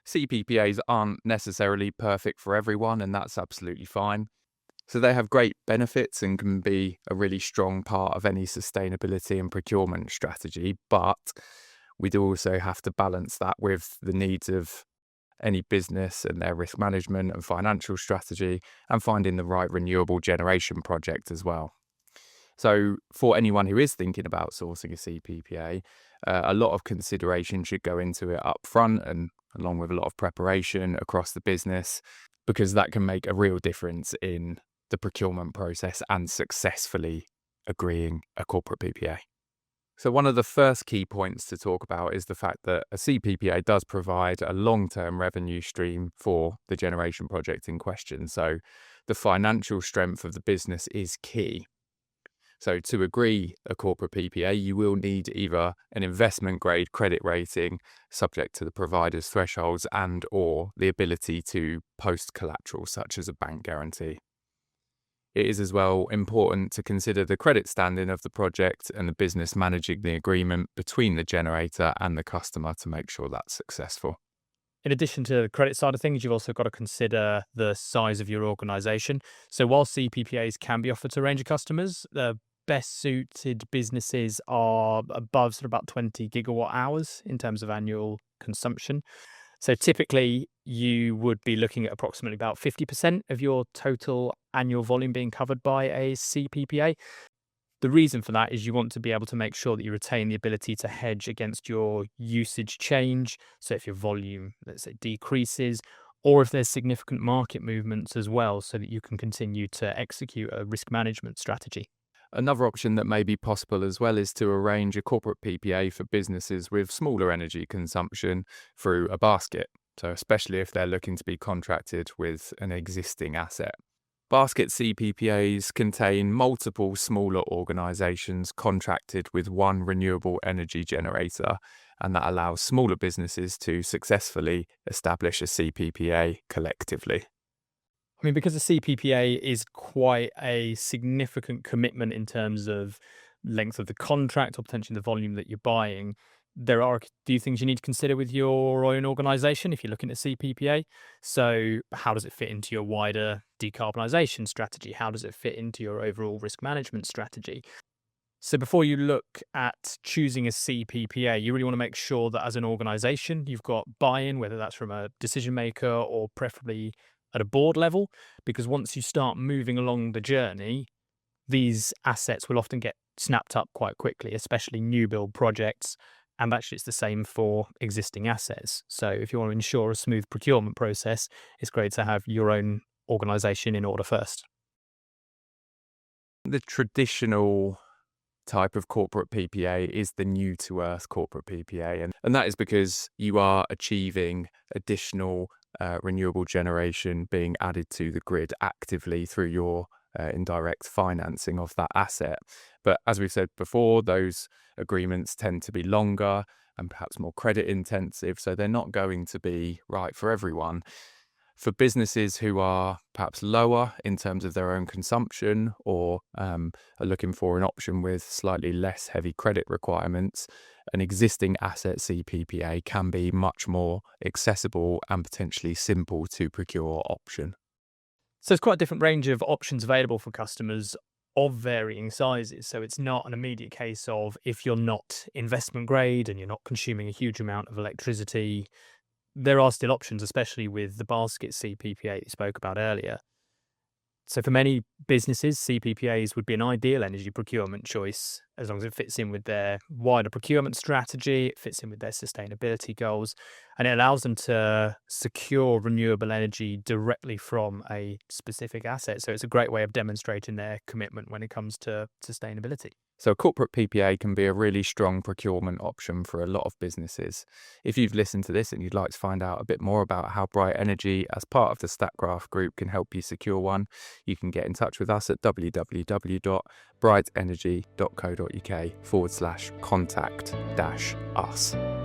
CPPAs aren't necessarily perfect for everyone, and that's absolutely fine. So they have great benefits and can be a really strong part of any sustainability and procurement strategy, but we do also have to balance that with the needs of any business and their risk management and financial strategy, and finding the right renewable generation project as well. So for anyone who is thinking about sourcing a CPPA, a lot of consideration should go into it up front, and along with a lot of preparation across the business, because that can make a real difference in the procurement process and successfully agreeing a corporate PPA. So one of the first key points to talk about is the fact that a CPPA does provide a long-term revenue stream for the generation project in question. So the financial strength of the business is key. So to agree a corporate PPA, you will need either an investment grade credit rating subject to the provider's thresholds, and or the ability to post collateral such as a bank guarantee. It is as well important to consider the credit standing of the project and the business managing the agreement between the generator and the customer to make sure that's successful. In addition to the credit side of things, you've also got to consider the size of your organization. So while CPPAs can be offered to a range of customers, the best suited businesses are above sort of about 20 gigawatt hours in terms of annual consumption. So typically you would be looking at approximately about 50% of your total annual volume being covered by a CPPA. The reason for that is you want to be able to make sure that you retain the ability to hedge against your usage change. So if your volume, let's say, decreases, or if there's significant market movements as well, so that you can continue to execute a risk management strategy. Another option that may be possible as well is to arrange a corporate PPA for businesses with smaller energy consumption through a basket. So especially if they're looking to be contracted with an existing asset. Basket CPPAs contain multiple smaller organisations contracted with one renewable energy generator, and that allows smaller businesses to successfully establish a CPPA collectively. I mean, because the CPPA is quite a significant commitment in terms of length of the contract or potentially the volume that you're buying, there are a few things you need to consider with your own organization if you're looking at CPPA. So, how does it fit into your wider decarbonisation strategy? How does it fit into your overall risk management strategy? So, before you look at choosing a CPPA, you really want to make sure that as an organization, you've got buy in, whether that's from a decision maker or preferably at a board level, because once you start moving along the journey, these assets will often get snapped up quite quickly, especially new build projects. And actually, it's the same for existing assets. So, if you want to ensure a smooth procurement process, it's great to have your own organization in order first. The traditional type of corporate PPA is the new to earth corporate PPA, and that is because you are achieving additional renewable generation being added to the grid actively through your indirect financing of that asset. But as we've said before, those agreements tend to be longer and perhaps more credit intensive, so they're not going to be right for everyone. For businesses who are perhaps lower in terms of their own consumption, or are looking for an option with slightly less heavy credit requirements, an existing asset CPPA can be much more accessible and potentially simple to procure option. So, it's quite a different range of options available for customers of varying sizes. So, it's not an immediate case of if you're not investment grade and you're not consuming a huge amount of electricity, there are still options, especially with the basket CPPA you spoke about earlier. So for many businesses, CPPAs would be an ideal energy procurement choice as long as it fits in with their wider procurement strategy, it fits in with their sustainability goals, and it allows them to secure renewable energy directly from a specific asset. So it's a great way of demonstrating their commitment when it comes to sustainability. So a corporate PPA can be a really strong procurement option for a lot of businesses. If you've listened to this and you'd like to find out a bit more about how Bryt Energy, as part of the Statkraft Group, can help you secure one, you can get in touch with us at www.brytenergy.co.uk/contact-us.